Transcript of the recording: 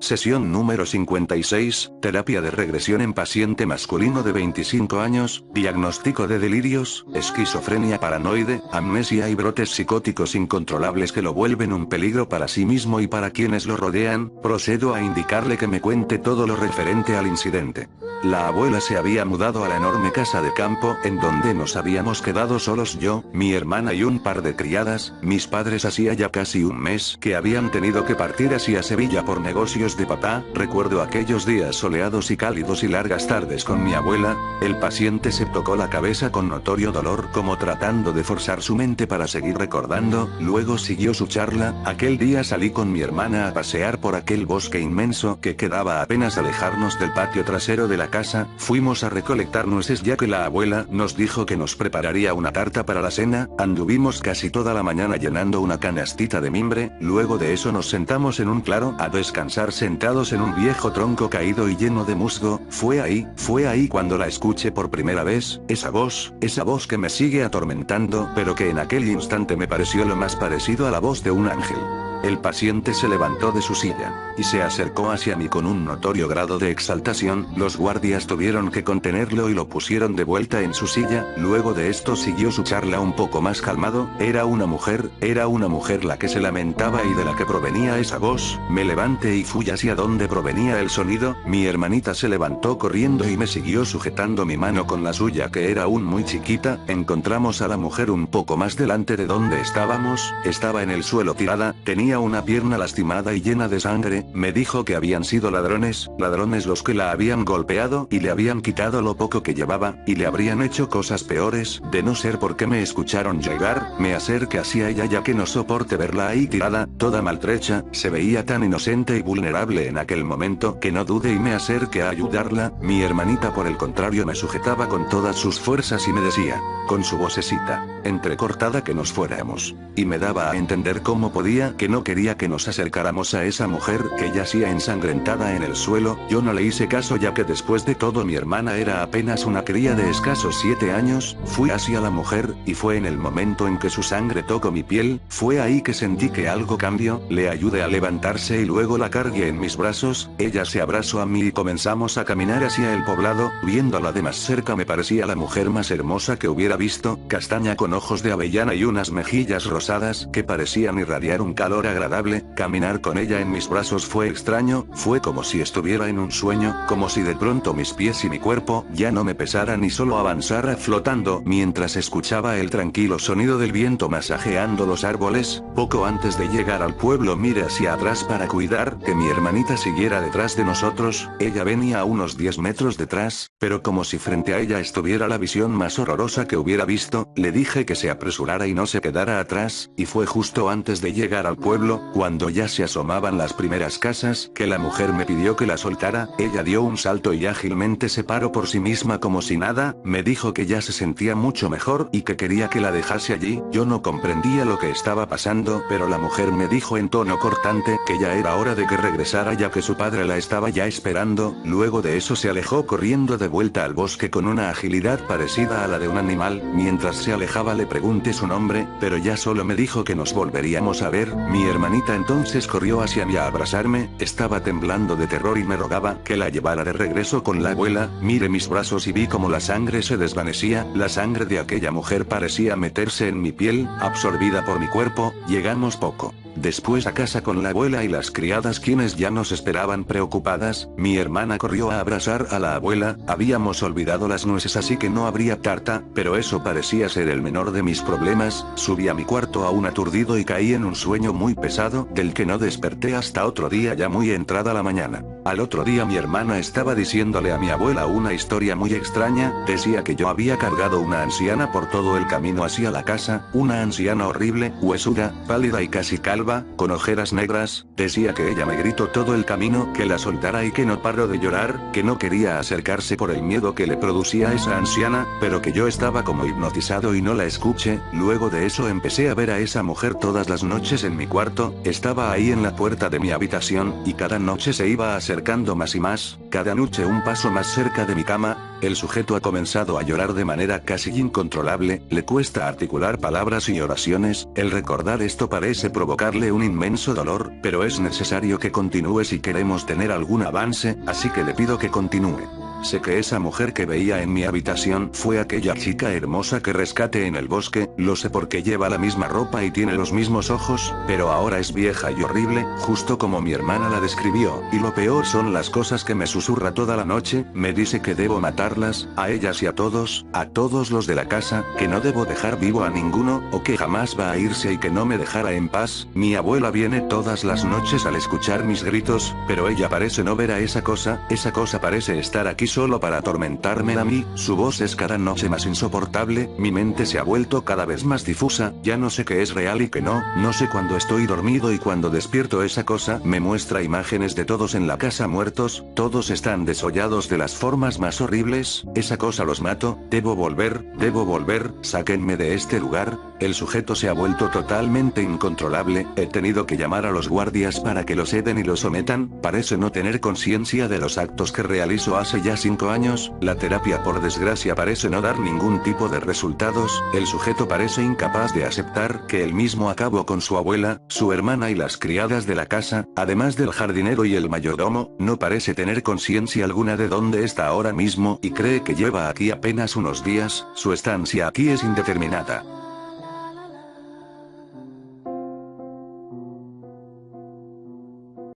Sesión número 56, terapia de regresión en paciente masculino de 25 años, diagnóstico de delirios, esquizofrenia paranoide, amnesia y brotes psicóticos incontrolables que lo vuelven un peligro para sí mismo y para quienes lo rodean. Procedo a indicarle que me cuente todo lo referente al incidente. La abuela se había mudado a la enorme casa de campo, en donde nos habíamos quedado solos yo, mi hermana y un par de criadas. Mis padres hacía ya casi un mes que habían tenido que partir hacia Sevilla por negocios de papá. Recuerdo aquellos días soleados y cálidos y largas tardes con mi abuela. El paciente se tocó la cabeza con notorio dolor, como tratando de forzar su mente para seguir recordando. Luego siguió su charla. Aquel día salí con mi hermana a pasear por aquel bosque inmenso que quedaba apenas alejarnos del patio trasero de la casa. Fuimos a recolectar nueces ya que la abuela nos dijo que nos prepararía una tarta para la cena. Anduvimos casi toda la mañana llenando una canastita de mimbre. Luego de eso nos sentamos en un claro a descansar sentados en un viejo tronco caído y lleno de musgo. Fue ahí cuando la escuché por primera vez, esa voz que me sigue atormentando, pero que en aquel instante me pareció lo más parecido a la voz de un ángel. El paciente se levantó de su silla y se acercó hacia mí con un notorio grado de exaltación. Los guardias tuvieron que contenerlo y lo pusieron de vuelta en su silla. Luego de esto siguió su charla un poco más calmado. Era una mujer la que se lamentaba y de la que provenía esa voz. Me levanté y fui hacia donde provenía el sonido. Mi hermanita se levantó corriendo y me siguió sujetando mi mano con la suya, que era aún muy chiquita. Encontramos a la mujer un poco más delante de donde estábamos. Estaba en el suelo tirada, tenía una pierna lastimada y llena de sangre. Me dijo que habían sido ladrones los que la habían golpeado y le habían quitado lo poco que llevaba, y le habrían hecho cosas peores. De no ser porque me escucharon llegar, me acerqué hacia ella ya que no soporté verla ahí tirada, toda maltrecha. Se veía tan inocente y vulnerable en aquel momento que no dudé y me acerqué a ayudarla. Mi hermanita por el contrario me sujetaba con todas sus fuerzas y me decía, con su vocecita entrecortada, que nos fuéramos, y me daba a entender cómo podía que no quería que nos acercáramos a esa mujer que yacía ensangrentada en el suelo. Yo no le hice caso ya que después de todo mi hermana era apenas una cría de escasos 7 años. Fui hacia la mujer, y fue en el momento en que su sangre tocó mi piel, fue ahí que sentí que algo cambió. Le ayudé a levantarse y luego la cargué en mis brazos. Ella se abrazó a mí y comenzamos a caminar hacia el poblado. Viéndola de más cerca me parecía la mujer más hermosa que hubiera visto, castaña con ojos de avellana y unas mejillas rosadas que parecían irradiar un calor agradable. Caminar con ella en mis brazos fue extraño, fue como si estuviera en un sueño, como si de pronto mis pies y mi cuerpo ya no me pesaran y solo avanzara flotando mientras escuchaba el tranquilo sonido del viento masajeando los árboles. Poco antes de llegar al pueblo miré hacia atrás para cuidar que mi hermanita siguiera detrás de nosotros. Ella venía a unos 10 metros detrás, pero como si frente a ella estuviera la visión más horrorosa que hubiera visto. Le dije que se apresurara y no se quedara atrás, y fue justo antes de llegar al pueblo, cuando ya se asomaban las primeras casas, que la mujer me pidió que la soltara. Ella dio un salto y ágilmente se paró por sí misma como si nada. Me dijo que ya se sentía mucho mejor y que quería que la dejase allí. Yo no comprendía lo que estaba pasando, pero la mujer me dijo en tono cortante que ya era hora de que regresara ya que su padre la estaba ya esperando. Luego de eso se alejó corriendo de vuelta al bosque con una agilidad parecida a la de un animal. Mientras se alejaba le pregunté su nombre, pero ya solo me dijo que nos volveríamos a ver. Mi hermanita entonces corrió hacia mí a abrazarme, estaba temblando de terror y me rogaba que la llevara de regreso con la abuela. Miré mis brazos y vi como la sangre se desvanecía, la sangre de aquella mujer parecía meterse en mi piel, absorbida por mi cuerpo. Llegamos poco después a casa con la abuela y las criadas, quienes ya nos esperaban preocupadas. Mi hermana corrió a abrazar a la abuela. Habíamos olvidado las nueces así que no habría tarta, pero eso parecía ser el menor de mis problemas. Subí a mi cuarto aún aturdido y caí en un sueño muy pesado, del que no desperté hasta otro día ya muy entrada la mañana. Al otro día mi hermana estaba diciéndole a mi abuela una historia muy extraña. Decía que yo había cargado una anciana por todo el camino hacia la casa, una anciana horrible, huesuda, pálida y casi calva, con ojeras negras. Decía que ella me gritó todo el camino que la soltara y que no paró de llorar, que no quería acercarse por el miedo que le producía esa anciana, pero que yo estaba como hipnotizado y no la escuché. Luego de eso empecé a ver a esa mujer todas las noches en mi cuarto. Estaba ahí en la puerta de mi habitación, y cada noche se iba acercando más y más, cada noche un paso más cerca de mi cama. El sujeto ha comenzado a llorar de manera casi incontrolable, le cuesta articular palabras y oraciones, el recordar esto parece provocarle un inmenso dolor, pero es necesario que continúe si queremos tener algún avance, así que le pido que continúe. Sé que esa mujer que veía en mi habitación fue aquella chica hermosa que rescaté en el bosque, lo sé porque lleva la misma ropa y tiene los mismos ojos, pero ahora es vieja y horrible, justo como mi hermana la describió, y lo peor son las cosas que me susurra toda la noche, me dice que debo matarlas, a ellas y a todos los de la casa, que no debo dejar vivo a ninguno, o que jamás va a irse y que no me dejará en paz. Mi abuela viene todas las noches al escuchar mis gritos, pero ella parece no ver a esa cosa parece estar aquí solo para atormentarme a mí, su voz es cada noche más insoportable, mi mente se ha vuelto cada vez más difusa, ya no sé qué es real y qué no, no sé cuándo estoy dormido y cuando despierto esa cosa me muestra imágenes de todos en la casa muertos, todos están desollados de las formas más horribles, esa cosa los mato, debo volver, sáquenme de este lugar. El sujeto se ha vuelto totalmente incontrolable, he tenido que llamar a los guardias para que lo seden y lo sometan, parece no tener conciencia de los actos que realizó hace ya 5 años, la terapia por desgracia parece no dar ningún tipo de resultados, el sujeto parece incapaz de aceptar que él mismo acabó con su abuela, su hermana y las criadas de la casa, además del jardinero y el mayordomo, no parece tener conciencia alguna de dónde está ahora mismo y cree que lleva aquí apenas unos días, su estancia aquí es indeterminada.